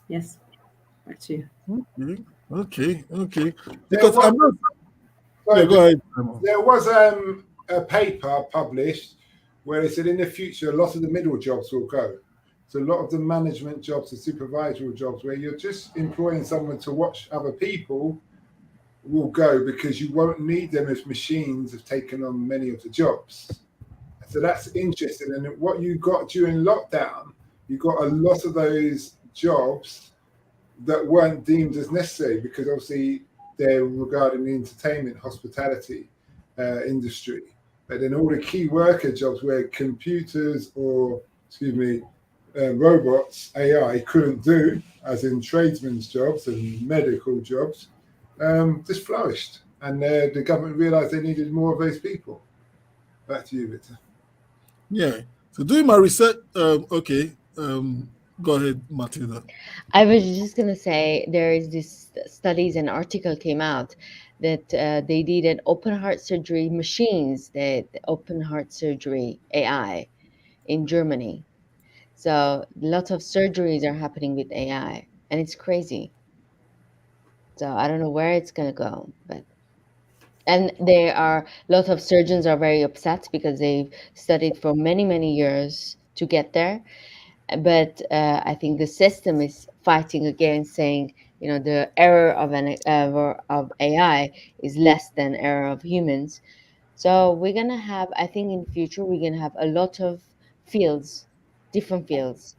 yes, back to you. Okay. Because I'm not. Sorry, Yeah, go ahead. there was a paper published where they said in the future a lot of the middle jobs will go. So a lot of the management jobs, the supervisory jobs, where you're just employing someone to watch other people, will go, because you won't need them if machines have taken on many of the jobs. So that's interesting. And what you got during lockdown, you got a lot of those jobs that weren't deemed as necessary, because obviously they're regarding the entertainment, hospitality industry. But then all the key worker jobs where computers or robots, AI couldn't do, as in tradesmen's jobs and medical jobs, just flourished. And the government realised they needed more of those people. Back to you, Victor. Yeah. So doing my research, okay. Go ahead, Matilda. I was just gonna say there is this studies and article came out that they did an open heart surgery machines, the open heart surgery AI in Germany. So lots of surgeries are happening with AI, and it's crazy. So I don't know where it's gonna go, but and there are lots of surgeons are very upset because they've studied for many years to get there. But I think the system is fighting against, saying, you know, the error of an error of AI is less than error of humans. So we're gonna have, I think, in the future we're gonna have a lot of fields, different fields,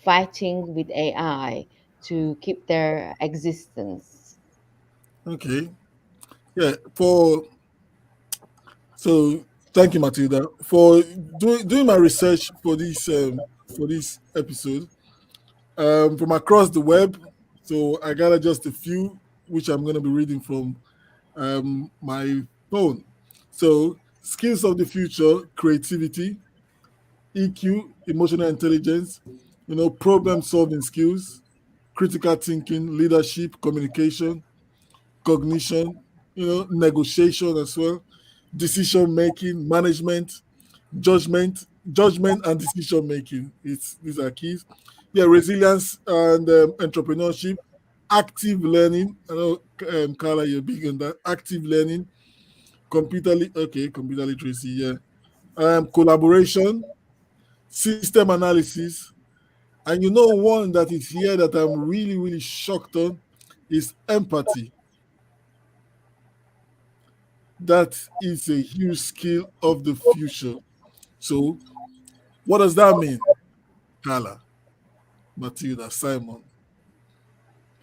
fighting with AI to keep their existence. Okay. Yeah. So thank you, Matilda, for doing my research for this episode from across the web. So I gathered just a few, which I'm going to be reading from my phone. So skills of the future: creativity, EQ, emotional intelligence, problem solving skills, critical thinking, leadership, communication, cognition, negotiation as well, decision making, management, judgment and decision making. These are keys. Yeah, resilience and entrepreneurship, active learning. I know, Carla, you're big on that. Active learning, computer literacy. Yeah, collaboration, system analysis, and one that is here that I'm really shocked on is empathy. That is a huge skill of the future. So, what does that mean? Carla, Matilda, Simon,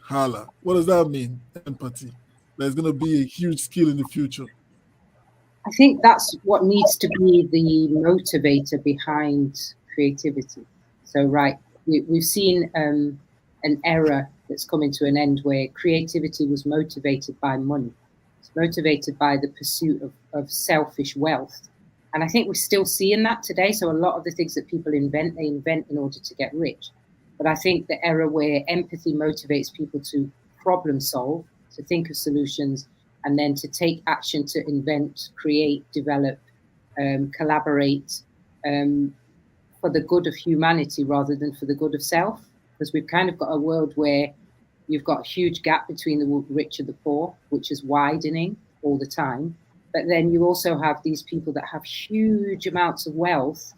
Hala. What does that mean? Empathy. There's going to be a huge skill in the future. I think that's what needs to be the motivator behind creativity. So, right, we've seen an era that's coming to an end where creativity was motivated by money. It's motivated by the pursuit of selfish wealth. And I think we're still seeing that today. So a lot of the things that people invent, they invent in order to get rich. But I think the era where empathy motivates people to problem solve, to think of solutions, and then to take action to invent, create, develop, collaborate for the good of humanity rather than for the good of self. Because we've kind of got a world where you've got a huge gap between the rich and the poor, which is widening all the time. But then you also have these people that have huge amounts of wealth.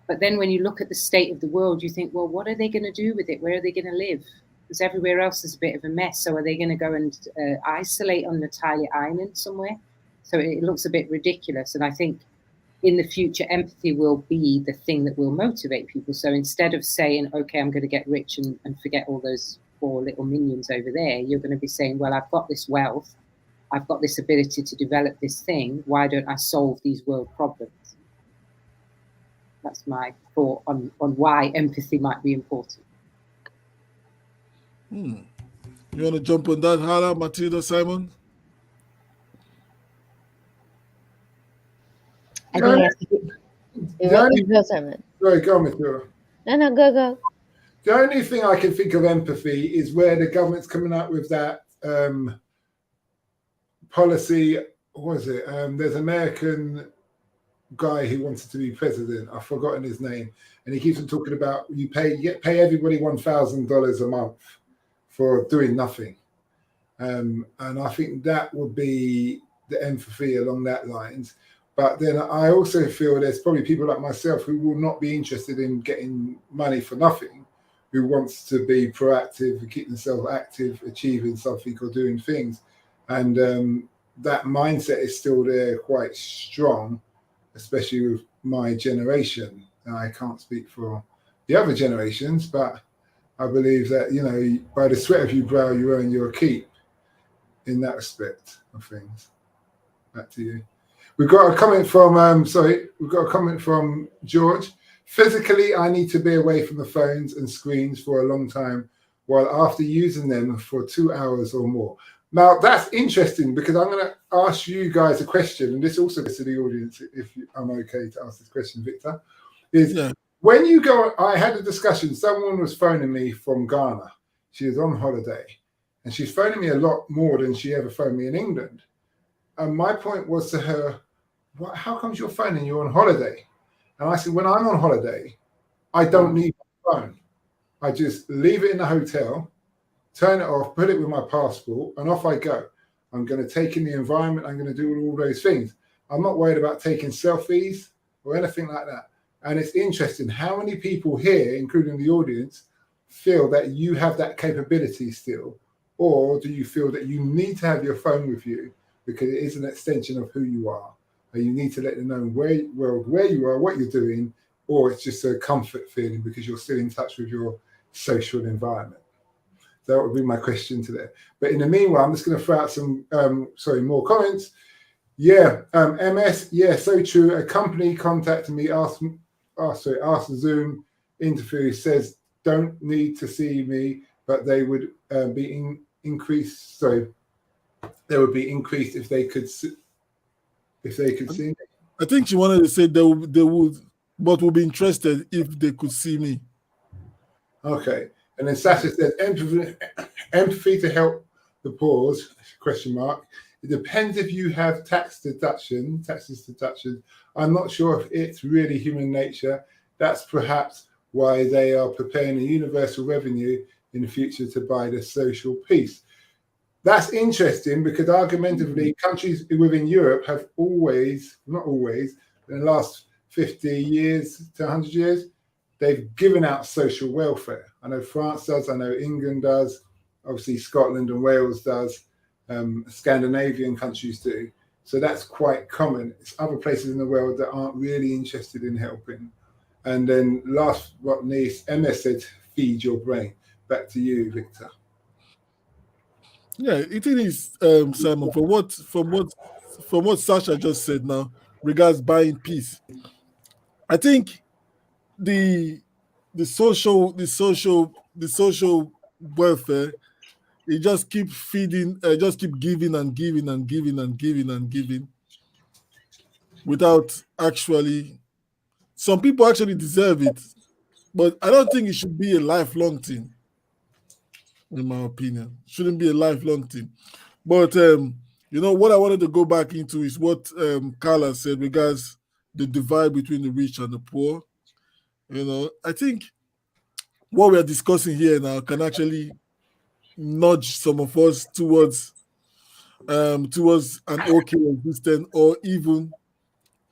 But then when you look at the state of the world, you think, well, what are they going to do with it? Where are they going to live? Because everywhere else is a bit of a mess. So are they going to go and isolate on Natalia Island somewhere? So it looks a bit ridiculous. And I think in the future, empathy will be the thing that will motivate people. So instead of saying, okay, I'm going to get rich and forget all those poor little minions over there, you're going to be saying, well, I've got this wealth. I've got this ability to develop this thing. Why don't I solve these world problems? That's my thought on why empathy might be important. You want to jump on that, Hala, Matilda, Simon? I think Simon. Sorry, go on, Matilda. No, go. The only thing I can think of empathy is where the government's coming out with that policy. What was it? There's an American guy who wanted to be president. I've forgotten his name, and he keeps on talking about you pay everybody $1,000 a month for doing nothing, and I think that would be the empathy along that lines. But then I also feel there's probably people like myself who will not be interested in getting money for nothing, who wants to be proactive and keep themselves active, achieving something or doing things. And that mindset is still there quite strong, especially with my generation. And I can't speak for the other generations, but I believe that, by the sweat of your brow, you earn your keep in that respect of things. Back to you. We've got a comment from George. Physically, I need to be away from the phones and screens for a long time, while after using them for 2 hours or more. Now, that's interesting because I'm going to ask you guys a question, and this also goes to the audience, if I'm okay to ask this question, Victor, is Yeah. when you go, I had a discussion, someone was phoning me from Ghana. She was on holiday, and she's phoning me a lot more than she ever phoned me in England. And my point was to her, how comes you're phoning? You're on holiday. And I said, when I'm on holiday, I don't need my phone. I just leave it in the hotel, turn it off, put it with my passport, and off I go. I'm going to take in the environment. I'm going to do all those things. I'm not worried about taking selfies or anything like that. And it's interesting how many people here, including the audience, feel that you have that capability still, or do you feel that you need to have your phone with you because it is an extension of who you are, and you need to let them know where you are, what you're doing, or it's just a comfort feeling because you're still in touch with your social environment? That would be my question today. But in the meanwhile, I'm just going to throw out some more comments. Yeah, MS, yeah, so true. A company contacted me, asked the Zoom interview, says don't need to see me, but they would be increased. Sorry, they would be increased if they could see me. I think she wanted to say they would, but would be interested if they could see me. Okay, and then Sasha says empathy to help the poor, question mark. It depends if you have taxes deductions. I'm not sure if it's really human nature. That's perhaps why they are preparing a universal revenue in the future to buy the social peace. That's interesting because argumentatively, countries within Europe have not always, in the last 50 years to 100 years, they've given out social welfare. I know France does, I know England does, obviously Scotland and Wales does, Scandinavian countries do. So that's quite common. It's other places in the world that aren't really interested in helping. And then last but not least, MS said, feed your brain. Back to you, Victor. Yeah, it is, Simon. From what Sasha just said now, regards buying peace, I think the social welfare, it just keep feeding, just keep giving and giving and giving and giving and giving, without actually. Some people actually deserve it, but I don't think it should be a lifelong thing. In my opinion, shouldn't be a lifelong thing. But what I wanted to go back into is what Carla said regards the divide between the rich and the poor. I think what we are discussing here now can actually nudge some of us towards an okay existence, or even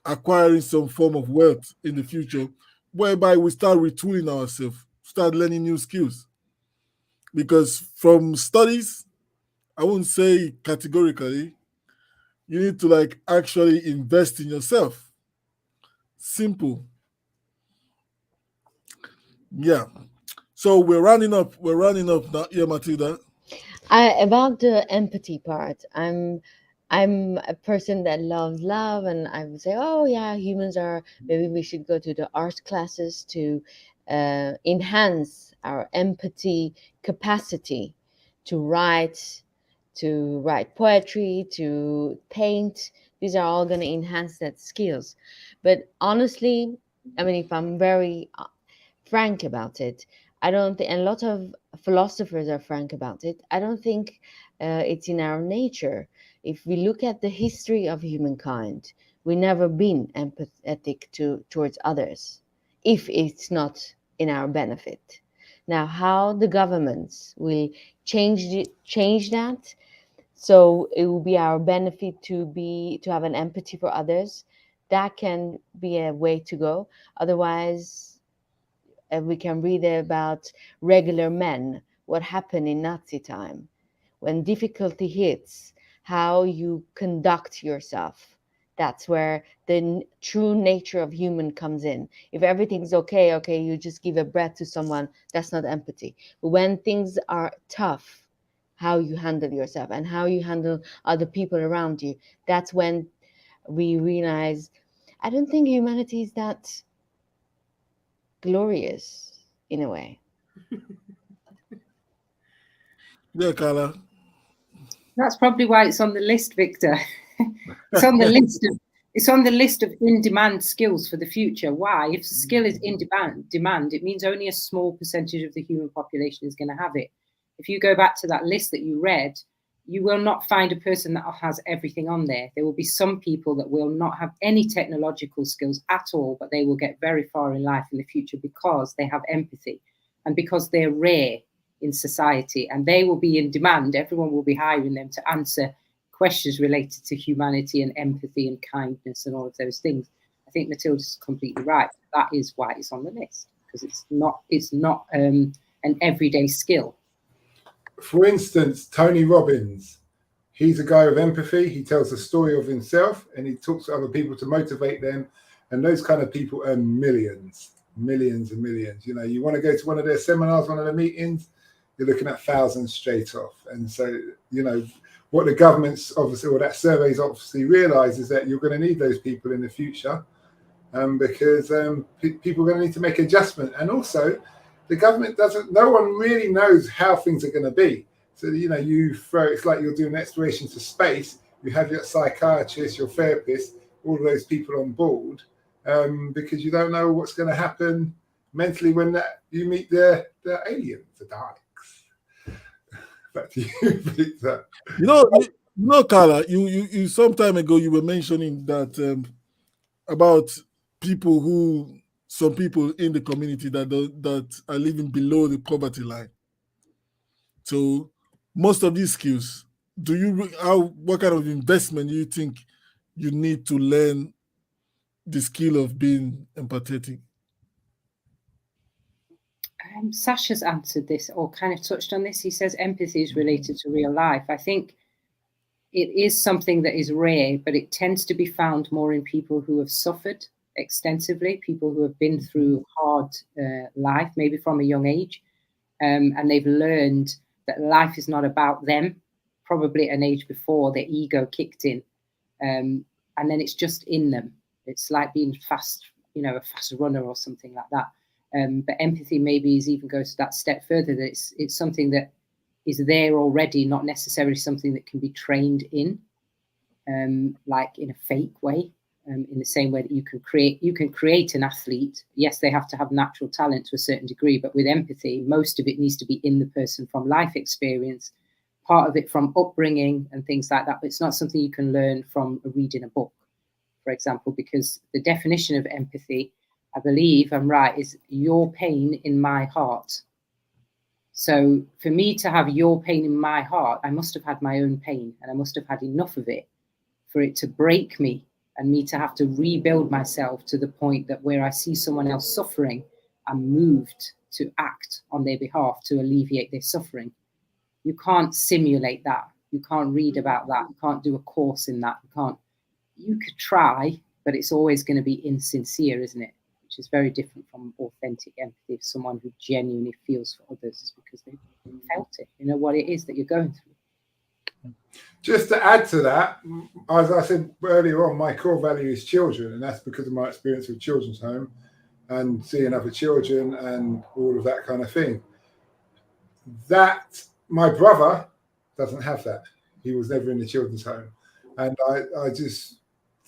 acquiring some form of wealth in the future, whereby we start retooling ourselves, start learning new skills. Because from studies, I wouldn't say categorically, you need to actually invest in yourself. Simple. Yeah. So we're running up now. Yeah, Matilda. About the empathy part, I'm a person that loves love, and I would say, oh yeah, humans are. Maybe we should go to the art classes to enhance our empathy capacity to write, poetry, to paint. These are all going to enhance that skills. But honestly, I mean, if I'm very frank about it, I don't think, and a lot of philosophers are frank about it, I don't think it's in our nature. If we look at the history of humankind, we never been empathetic towards others if it's not in our benefit. Now, how the governments will change that so it will be our benefit to have an empathy for others, that can be a way to go. Otherwise, we can read about regular men, what happened in Nazi time. When difficulty hits, how you conduct yourself. That's where the true nature of human comes in. If everything's okay, you just give a breath to someone, that's not empathy. But when things are tough, how you handle yourself and how you handle other people around you, that's when we realize, I don't think humanity is that glorious in a way. Yeah, Carla. That's probably why it's on the list, Victor. It's on the list of in-demand skills for the future. Why? If a skill is in demand, it means only a small percentage of the human population is going to have it. If you go back to that list that you read, you will not find a person that has everything on there. There will be some people that will not have any technological skills at all, but they will get very far in life in the future because they have empathy and because they're rare in society, and they will be in demand. Everyone will be hiring them to answer questions related to humanity and empathy and kindness and all of those things. I think Matilda's completely right. That is why it's on the list, because it's not an everyday skill. For instance, Tony Robbins, he's a guy of empathy. He tells a story of himself and he talks to other people to motivate them. And those kind of people earn millions and millions. You know, you want to go to one of their seminars, one of their meetings, you're looking at thousands straight off. And so, you know, what the government's obviously, or that survey's obviously realised is that you're going to need those people in the future, because people are going to need to make adjustment. And also, the government no one really knows how things are going to be. So, you know, it's like you're doing exploration to space. You have your psychiatrist, your therapist, all of those people on board, because you don't know what's going to happen mentally when you meet the aliens, the Daleks. Back to you, Victor. You know, Carla, you some time ago you were mentioning that about some people in the community that are living below the poverty line. So most of these skills, what kind of investment do you think you need to learn the skill of being empathetic? Sasha's answered this or kind of touched on this. He says empathy is related to real life. I think it is something that is rare, but it tends to be found more in people who have suffered extensively, people who have been through hard life, maybe from a young age, and they've learned that life is not about them, probably at an age before their ego kicked in, and then it's just in them. It's like being fast, a fast runner or something like that. But empathy maybe even goes that step further, that it's something that is there already, not necessarily something that can be trained in, like in a fake way. In the same way that you can create an athlete. Yes, they have to have natural talent to a certain degree, but with empathy, most of it needs to be in the person from life experience, part of it from upbringing and things like that. But it's not something you can learn from reading a book, for example, because the definition of empathy, I believe I'm right, is your pain in my heart. So for me to have your pain in my heart, I must have had my own pain, and I must have had enough of it for it to break me and me to have to rebuild myself to the point that where I see someone else suffering, I'm moved to act on their behalf to alleviate their suffering. You can't simulate that. You can't read about that. You can't do a course in that. You could try, but it's always going to be insincere, isn't it? Which is very different from authentic empathy of someone who genuinely feels for others because they felt it. You know what it is that you're going through. Just to add to that, as I said earlier on, my core value is children, and that's because of my experience with Children's Home and seeing other children and all of that kind of thing. That my brother doesn't have that. He was never in the Children's Home. And I just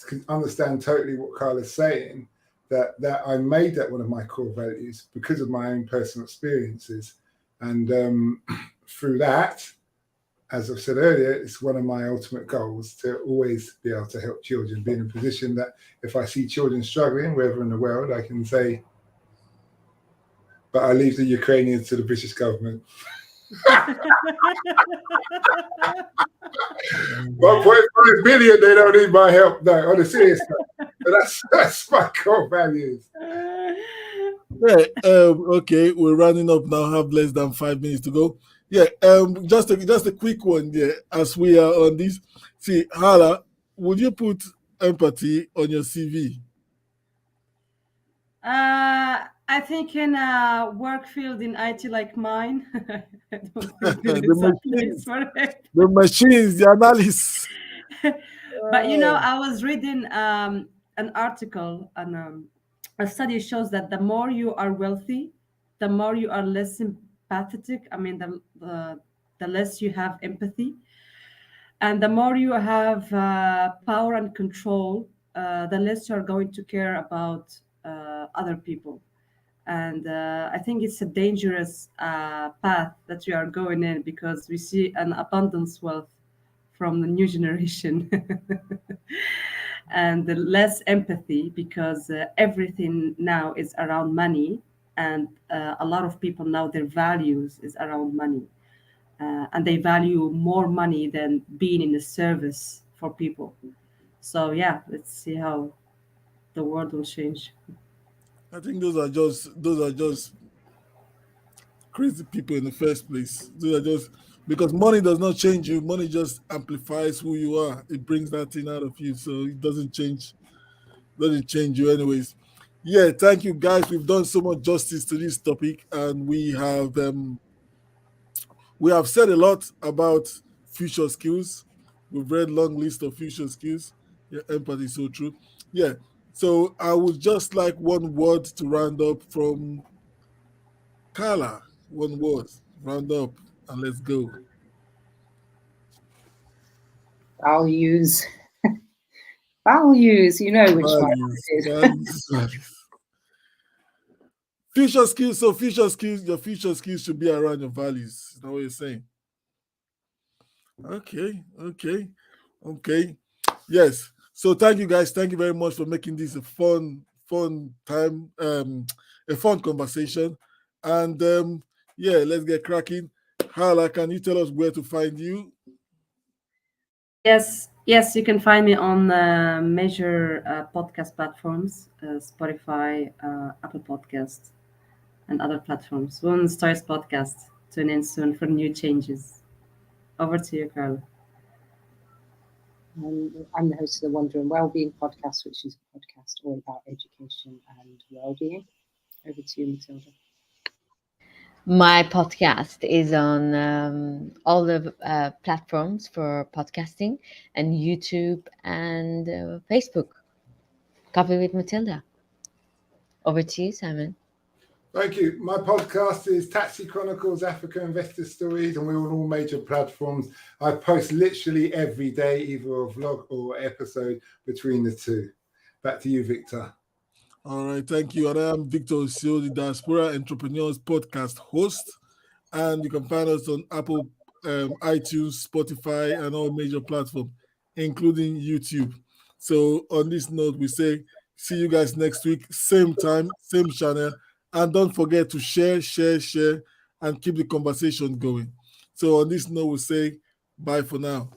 can understand totally what Carla's saying, that I made that one of my core values because of my own personal experiences. And through that, as I've said earlier, it's one of my ultimate goals to always be able to help children, be in a position that if I see children struggling wherever in the world, I can say, but I leave the Ukrainians to the British government. 1.5 billion, they don't need my help. No, on a serious note. But that's my core values. Yeah, okay, we're running up now, have less than 5 minutes to go. Yeah, just a quick one there as we are on this. See, Hala, would you put empathy on your CV? I think in a work field in IT like mine, I don't think the machines, the analysis. But I was reading an article on a study shows that the more you are wealthy, the more you are less sympathetic. I mean, the less you have empathy, and the more you have power and control, the less you are going to care about other people. And I think it's a dangerous path that we are going in, because we see an abundance wealth from the new generation and the less empathy, because everything now is around money, and a lot of people now, their values is around money, and they value more money than being in the service for people. So yeah, let's see how the world will change. I think those are just crazy people in the first place. Those are just because money does not change you. Money just amplifies who you are. It brings that thing out of you. So it doesn't change you anyways. Yeah, thank you guys. We've done so much justice to this topic, and we have said a lot about future skills. We've read long list of future skills. Yeah, empathy is so true. Yeah. So I would just like one word to round up from Carla. One word. Round up and let's go. Values. Values, you know which one Values. it is. Values. Future skills. So future skills, your future skills should be around your values. Is that what you're saying? Okay. Yes. So thank you guys. Thank you very much for making this a fun time, a fun conversation. And yeah, let's get cracking. Hala, can you tell us where to find you? Yes, you can find me on major podcast platforms, Spotify, Apple Podcasts, and other platforms. One Stars Podcast. Tune in soon for new changes. Over to you, Carla. I'm the host of the Wonder and Wellbeing podcast, which is a podcast all about education and wellbeing. Over to you, Matilda. My podcast is on all the platforms for podcasting and YouTube and Facebook. Coffee with Matilda. Over to you, Simon. Thank you. My podcast is Taxi Chronicles Africa Investor Stories, and we're on all major platforms. I post literally every day, either a vlog or episode between the two. Back to you, Victor. All right, thank you. And I am Victor Osio, the Diaspora Entrepreneurs Podcast host. And you can find us on Apple, iTunes, Spotify, and all major platforms, including YouTube. So on this note, we say see you guys next week, same time, same channel. And don't forget to share, and keep the conversation going. So on this note, we say bye for now.